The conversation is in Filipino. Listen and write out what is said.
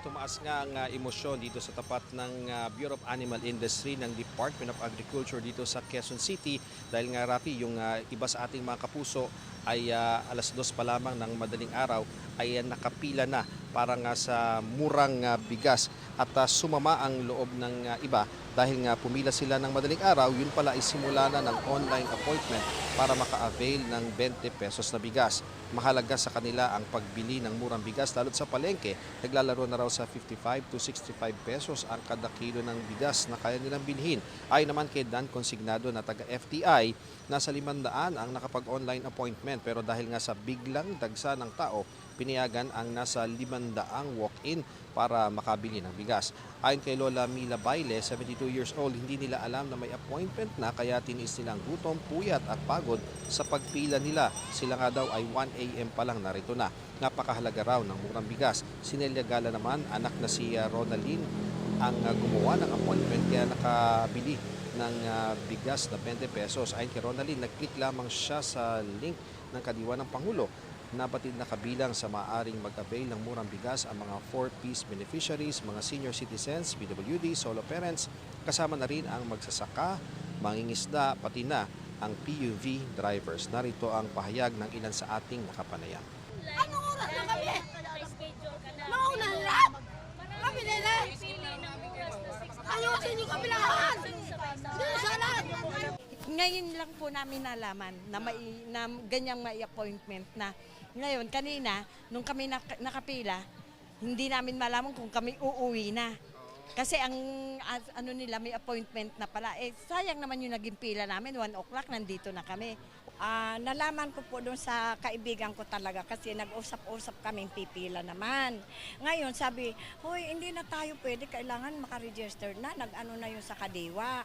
Tumaas nga ang emosyon dito sa tapat ng Bureau of Animal Industry ng Department of Agriculture dito sa Quezon City dahil nga Rafi, yung iba sa ating mga kapuso ay alas 2 pa lamang ng madaling araw ay nakapila na para nga sa murang bigas at sumama ang loob ng iba dahil nga pumila sila ng madaling araw, yun pala ay simula na ng online appointment para maka-avail ng 20 pesos na bigas. Mahalaga sa kanila ang pagbili ng murang bigas lalo't sa palengke. Naglalaro na raw sa 55 to 65 pesos ang kada kilo ng bigas na kaya nilang bilhin. Ayon naman kay Dan Consignado na taga-FTI, nasa 500 ang nakapag-online appointment pero dahil nga sa biglang dagsa ng tao, pinayagan ang nasa 500 walk-in para makabili ng bigas. Ayon kay Lola Mila Baile, 72 years old, hindi nila alam na may appointment na kaya tiniis nilang gutom, puyat at pagod sa pagpila nila. Sila nga daw ay 1 a.m. pa lang narito na. Napakahalaga raw ng murang bigas. Si Nelia Gala naman, anak na si Ronaldin, ang gumawa ng appointment kaya nakabili ng bigas na 20 pesos. Ayon kay Ronaldin, nag-click lamang siya sa link ng Kadiwa ng Pangulo. Nabatid na kabilang sa maaring mag-avail ng murang bigas ang mga 4-piece beneficiaries, mga senior citizens, PWD, solo parents, kasama na rin ang magsasaka, mangingisda, pati na ang PUV drivers. Narito ang pahayag ng ilan sa ating nakapanayam. Anong oras na kami? Mauna na! Kami nila! Ayusin yung kabilahan! Dito sana! Ngayon lang po namin nalaman na, na ganyang may appointment na. Ngayon, kanina, nung kami nakapila, hindi namin malaman kung kami uuwi na. Kasi ang ano nila, may appointment na pala. Sayang naman yung naging pila namin, 1 o'clock, nandito na kami. Nalaman ko po doon sa kaibigan ko talaga kasi nag-usap-usap kaming pipila naman. Ngayon sabi, hoy, hindi na tayo pwede, kailangan makaregister na, nag-ano na yung sa Kadiwa.